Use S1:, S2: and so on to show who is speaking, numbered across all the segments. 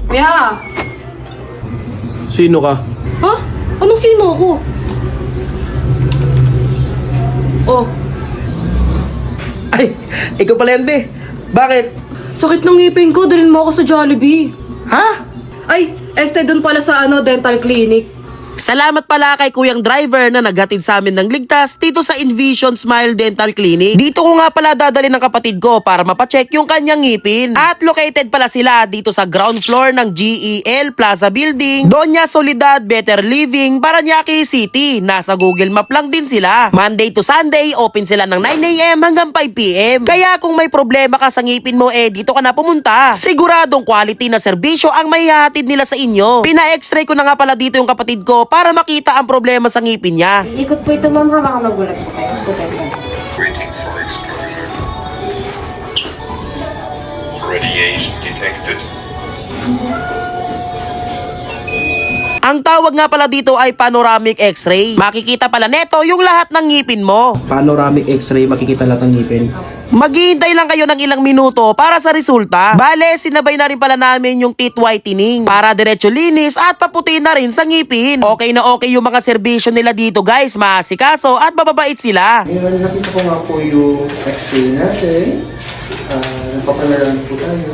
S1: Mia!
S2: Sino ka?
S1: Ha? Anong sino ako? Oh,
S2: Ay, ikaw pala yan, be. Bakit?
S1: sakit ng ngipin ko. Dalhin mo ako sa Jollibee.
S2: Ha?
S1: Ay, doon pala sa dental clinic.
S3: Salamat pala kay Kuyang Driver na naghatid sa amin ng ligtas dito sa Envision Smile Dental Clinic. Dito ko nga pala dadalhin ng kapatid ko para mapacheck yung kanyang ngipin. At located pala sila dito sa ground floor ng GEL Plaza Building, Doña Soledad Better Living, Parañaque City. Nasa Google Map lang din sila. Monday to Sunday, open sila ng 9 AM hanggang 5 PM. Kaya kung may problema ka sa ngipin mo, dito ka na pumunta. Siguradong quality na serbisyo ang maihahatid nila sa inyo. Pina-x-ray ko na nga pala dito yung kapatid ko para makita ang problema sa ngipin niya.
S4: Ikot po ito, ma'am, habang nagulat sa kayo.
S5: Waiting for exposure. Radiation detected.
S3: Ang tawag nga pala dito ay panoramic x-ray. Makikita pala neto yung lahat ng ngipin mo.
S2: Panoramic x-ray, makikita lahat ng ngipin.
S3: Maghihintay lang kayo ng ilang minuto para sa resulta. Bale, sinabay na rin pala namin yung teeth whitening para diretso linis at paputi na rin sa ngipin. Okay na okay yung mga serbisyo nila dito guys, maasikaso at mababait sila.
S6: Ngayon, nakita ko nga po yung x-ray natin. Napapalaran po tayo.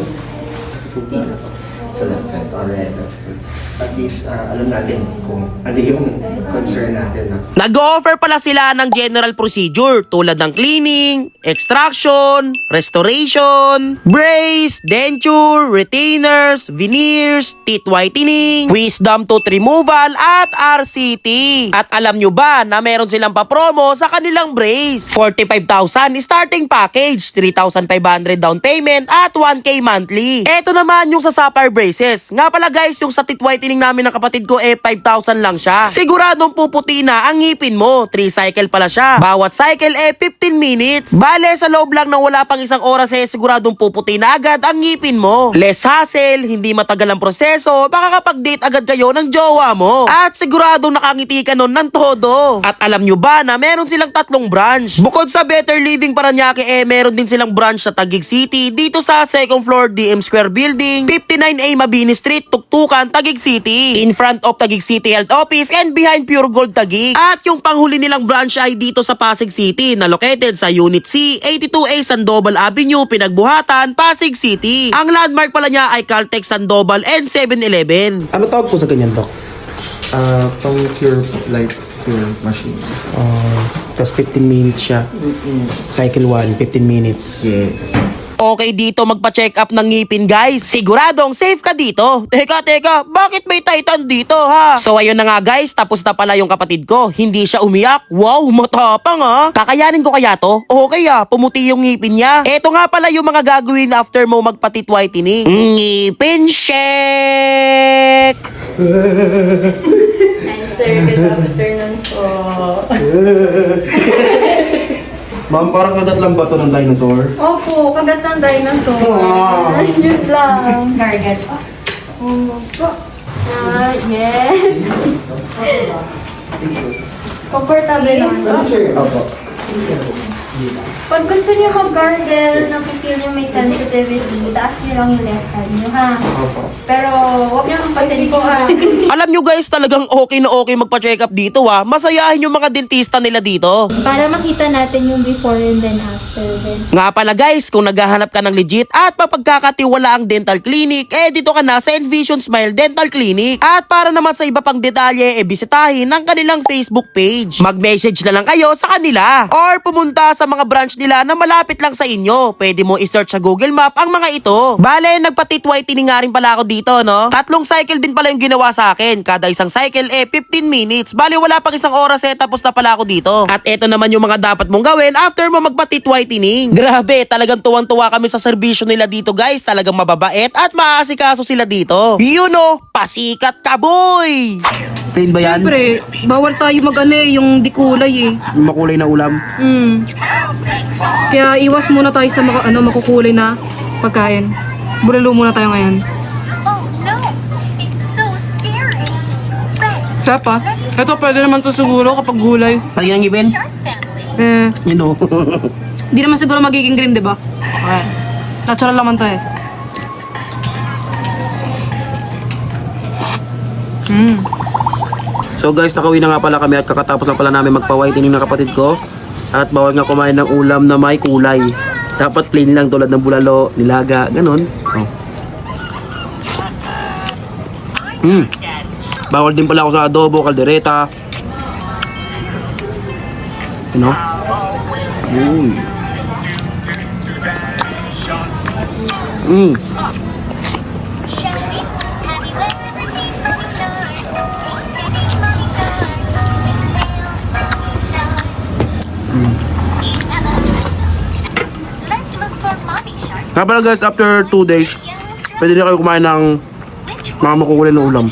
S6: So that's it. Alright, that's good. At least, alam natin kung ano yung concern natin.
S3: Nag-offer pala sila ng general procedure tulad ng cleaning, extraction, restoration, brace, denture, retainers, veneers, teeth whitening, wisdom tooth removal at RCT. At alam nyo ba na meron silang papromo sa kanilang brace? 45,000 starting package, 3,500 down payment at 1K monthly. Eto naman yung sa Sapphire braces. Nga pala guys, yung sa teeth whitening namin ng kapatid ko 5,000 lang siya. Siguradong puputi na ang ngipin mo. 3 cycle pala siya. Bawat cycle 15 minutes. Bale, sa loob lang ng wala pang isang oras siguradong puputi na agad ang ngipin mo. Less hassle, hindi matagal ang proseso, makakapag-date agad kayo ng jowa mo. At siguradong nakangiti ka nun ng todo. At alam nyo ba na meron silang 3 branch? Bukod sa Better Living Parañaque, meron din silang branch sa Taguig City, dito sa 2nd floor DM Square Building, 59A Mabini Street, Tuktukan, Taguig City. In front of Taguig City Health Office and behind Pure Gold Taguig. At yung panghuli nilang branch ay dito sa Pasig City na located sa Unit C, 82A Sandoval Avenue, Pinagbuhatan, Pasig City. Ang landmark pala niya ay Caltex Sandoval and 7-Eleven.
S2: Ano tawag po sa ganyan, Dok?
S6: Pang pure light pure machine.
S2: Tapos 15 minutes siya. Cycle 1, 15 minutes.
S6: Yes.
S3: Okay dito magpa-check up ng ngipin guys. Siguradong safe ka dito. Teka, bakit may Titan dito ha? So ayun na nga guys, tapos na pala yung kapatid ko. Hindi siya umiyak. Wow, matapang ha. Kakayanin ko kaya to? Okay pumuti yung ngipin niya. Eto nga pala yung mga gagawin after mo magpa-teeth whitening. Ngipin check!
S4: Hi, sir. Good afternoon po.
S2: Ma'am, parang kagat lang ba ito ng dinosaur?
S4: Opo, kagat ng dinosaur. Yun lang. Gargat pa. Po. Yes. Comfortable naman ba?
S6: Opo.
S4: Pag gusto niyo mag-gargle, napipil niyo may sensitivity, taas niyo lang yung left hand niyo, ha?
S6: Opo.
S4: Pero, huwag niyo papasin po, ha?
S3: Alam nyo guys, talagang okay na okay magpa-check up dito ha. Masayahin yung mga dentista nila dito.
S4: Para makita natin yung before and then after din.
S3: Nga pala guys, kung naghahanap ka ng legit at mapagkakatiwala ang dental clinic, dito ka na sa Envision Smile Dental Clinic. At para naman sa iba pang detalye, bisitahin ang kanilang Facebook page. Mag-message na lang kayo sa kanila. Or pumunta sa mga branch nila na malapit lang sa inyo. Pwede mo i-search sa Google Map ang mga ito. Bale, nagpa-teeth whitening nga rin pala ako dito, no? 3 cycle din pala yung ginawa sa akin. Kada isang cycle 15 minutes. Bale, wala pang isang oras tapos na pala ako dito. At eto naman yung mga dapat mong gawin after mo magpa-teeth whitening. Grabe, talagang tuwang-tuwa kami sa serbisyo nila dito guys. Talagang mababait at maaasikaso sila dito. You know, pasikat ka boy!
S2: Plain ba yan?
S1: Siyempre, bawal tayo yung di kulay
S2: Yung makulay na ulam?
S1: Kaya iwas muna tayo sa makukulay na pagkain. Bulalo muna tayo ngayon.
S7: Oh no, it's so scary.
S1: Sarap Ito pwede naman to siguro kapag gulay.
S2: Pati ng ngipin? You know.
S1: Di naman siguro magiging green, di ba? Okay. Natural naman to
S2: So guys, nakauwi na nga pala kami at kakatapos na pala namin magpa-whitening ng kapatid ko. At bawal nga kumain ng ulam na may kulay. Dapat plain lang tulad ng bulalo, nilaga, ganun. Oh. Bawal din pala ako sa adobo, kaldereta. You know?
S7: Let's look for mommy shark.
S2: Nga pala guys, after 2 days, pwede na kayo kumain ng mga makukulay na ulam.